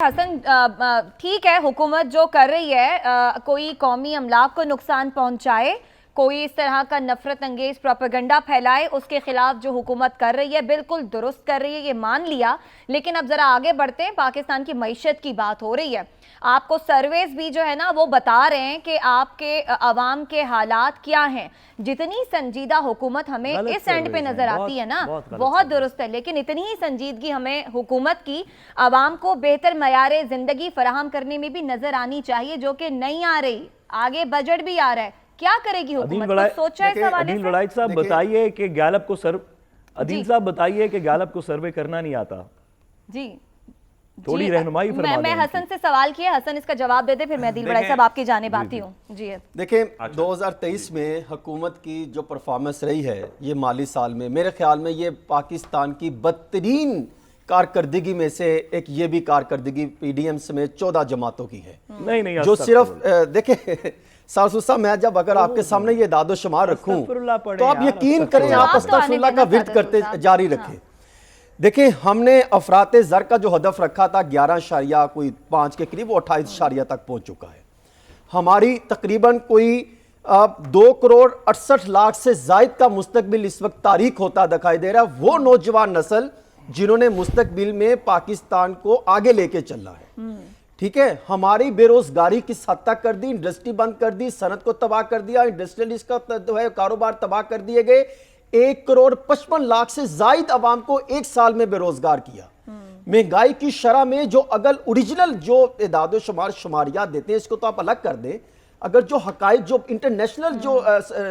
हसन, ठीक है, हुकूमत जो कर रही है, कोई कौमी अमलाक को नुकसान पहुंचाए, कोई इस तरह का नफरत अंगेज प्रोपेगेंडा फैलाए, उसके खिलाफ जो हुकूमत कर रही है बिल्कुल दुरुस्त कर रही है, ये मान लिया। लेकिन अब जरा आगे बढ़ते हैं, पाकिस्तान की मईशत की बात हो रही है। आपको सर्वेस भी जो है ना वो बता रहे हैं कि आपके अवाम के हालात क्या हैं। जितनी संजीदा हुकूमत हमें इस एंड पे नजर आती है ना, बहुत दुरुस्त है, लेकिन इतनी ही संजीदगी हमें हुकूमत की अवाम को बेहतर मयार जिंदगी फराहम करने में भी नजर आनी चाहिए, जो कि नहीं आ रही। आगे बजट भी आ रहा है, क्या करेगी हुकूमत? कुछ सोचा है इस हवाले से? अदील साहब बताइए कि गैलप को अदील साहब बताइए कि गैलप को सर्वे करना नहीं आता जी, थोड़ी रहनुमाई फरमा दें। मैं हसन से सवाल किया, हसन इसका जवाब दे दे, फिर मैं अदील बड़ाई साहब आपकी जानिब आती हूँ। जी देखिए, 2023 में हुकूमत की जो परफॉर्मेंस रही है ये माली साल में, मेरे ख्याल में ये पाकिस्तान की बदतरीन कारकर्दगी में से एक ये भी कारकर्दगी पीडीएम समेत 14 जमातों की है। नहीं जो सिर्फ देखिए सालसूसा, मैं जब अगर आपके सामने ये दादो शुमार रखूं तो आप यकीन करें आप अस्तगफिरुल्लाह का विर्द करते जारी रखें। देखिए, हमने अफराते ज़र का जो हदफ रखा था 11.5 के करीब, वो 28 तक पहुंच चुका है। हमारी तकरीबन कोई 2 करोड़ 68 लाख से जायद का मुस्तकबिल इस वक्त तारीख होता दिखाई दे रहा है। वो नौजवान नस्ल जिन्होंने मुस्तकबिल में पाकिस्तान को आगे लेके चलना है। ठीक है, हमारी बेरोजगारी किस हद तक कर दी, इंडस्ट्री बंद कर दी, सनत को तबाह कर दिया, इंडस्ट्रियलिस्ट का जो है कारोबार तबाह कर दिए गए। 1 करोड़ 55 लाख से जायद अवाम को एक साल में बेरोजगार किया। महंगाई की शरह में जो अगर ओरिजिनल जो इदादो शुमार शुमारियात देते हैं, इसको तो आप अलग कर दें, अगर जो हकाइक जो इंटरनेशनल जो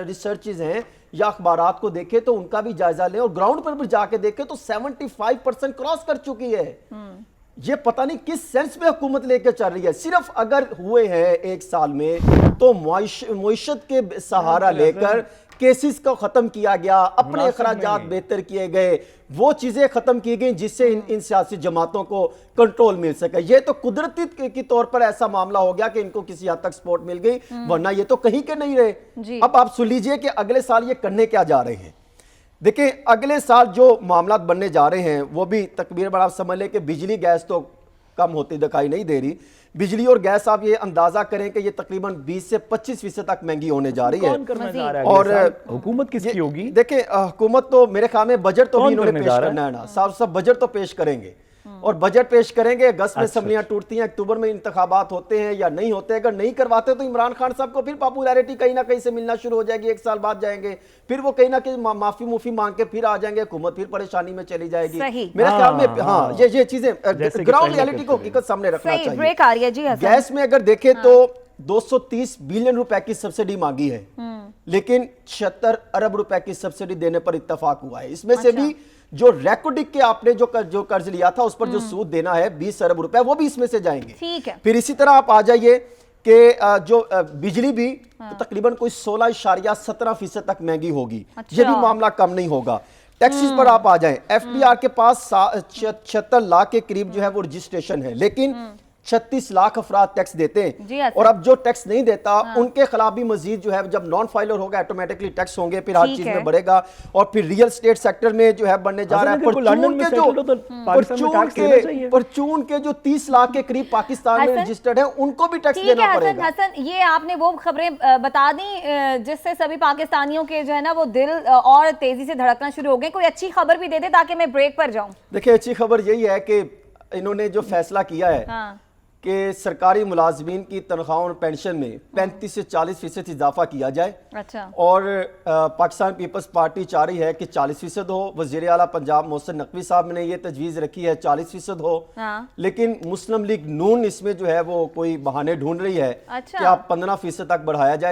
रिसर्चेज हैं या अखबारात को देखें तो उनका भी जायजा लें और ग्राउंड पर भी जाके देखें तो 75% क्रॉस कर चुकी है। ये पता नहीं किस सेंस में हुकूमत लेकर चल रही है। सिर्फ अगर हुए हैं एक साल में तो मुईशत के सहारा लेकर केसेस को खत्म किया गया, अपने अखराजात बेहतर किए गए, वो चीजें खत्म की गई जिससे इन सियासी जमातों को कंट्रोल मिल सके। ये तो कुदरती के तौर पर ऐसा मामला हो गया कि इनको किसी हद तक सपोर्ट मिल गई, वरना ये तो कहीं के नहीं रहे। अब आप सुन लीजिए कि अगले साल ये करने क्या जा रहे हैं। देखिए, अगले साल जो मामलात बनने जा रहे हैं वो भी तकबीर बड़ा समझ लें कि बिजली गैस तो कम होती दिखाई नहीं दे रही। बिजली और गैस आप ये अंदाजा करें कि ये तकरीबन 20 से 25% तक महंगी होने जा रही है। और हुकूमत किसकी होगी? देखिए, हुकूमत तो मेरे ख्याल में बजट तो भी इन्होंने पेश करना है ना, सब बजट तो पेश करेंगे और बजट पेश करेंगे। अगस्त में असम्बलियां टूटती हैं, अक्टूबर में इंतखाबात होते हैं या नहीं होते। अगर नहीं करवाते तो इमरान खान साहब को फिर पॉपुलैरिटी कहीं ना कहीं से मिलना शुरू हो जाएगी। एक साल बाद जाएंगे, फिर वो कहीं ना कहीं माफी मुफी मांग के फिर आ जाएंगे, हुकूमत फिर परेशानी में चली जाएगी। मेरे ख्याल में हाँ ये चीजें ग्राउंड रियलिटी को हकीकत सामने रखना चाहिए। गैस में अगर देखें तो 230 बिलियन रुपए की सब्सिडी मांगी है, लेकिन 76 अरब रुपए की सब्सिडी देने पर इत्तेफाक हुआ है। इसमें से भी जो रेकोडिक के आपने जो कर्ज लिया था उस पर जो सूद देना है 20 अरब रुपए, वो भी इसमें से जाएंगे। ठीक है। फिर इसी तरह आप आ जाइए कि जो बिजली भी तो तकरीबन कोई 16.17% तक महंगी होगी। ये भी मामला कम नहीं होगा। टैक्सेस पर आप आ जाएं, एफबीआर के पास 76 लाख के करीब जो है वो रजिस्ट्रेशन है, लेकिन 36 लाख अफराद टैक्स देते हैं। और अब जो टैक्स नहीं देता उनके खिलाफ भी मजीद जो है, जब नॉन फाइलर होगा ऑटोमेटिकली टैक्स होंगे, फिर हर चीज में बढ़ेगा। और फिर रियल स्टेट सेक्टर में जो है बनने जा रहा है परचून के जो 30 लाख के करीब पाकिस्तान में रजिस्टर्ड है, उनको भी टैक्स देना पड़ेगा। हसन, ये आपने वो खबरें बता दी जिससे सभी पाकिस्तानियों के जो है ना वो दिल और तेजी से धड़कना शुरू हो गए। कोई अच्छी खबर भी दे दे ताकि मैं ब्रेक पर जाऊं। देखिए, अच्छी खबर यही है कि इन्होंने जो फैसला किया है कि सरकारी मुलाजमीन की तनख्वाहों और पेंशन में 35 से 40% इजाफा किया जाए। अच्छा। और पाकिस्तान पीपल्स पार्टी चाह रही है कि 40% हो। वज़ीर आला पंजाब मोहसिन नकवी साहब ने ये तजवीज़ रखी है 40% हो। लेकिन मुस्लिम लीग नून इसमें जो है वो कोई बहाने ढूंढ रही है कि आप 15% तक बढ़ाया जाए।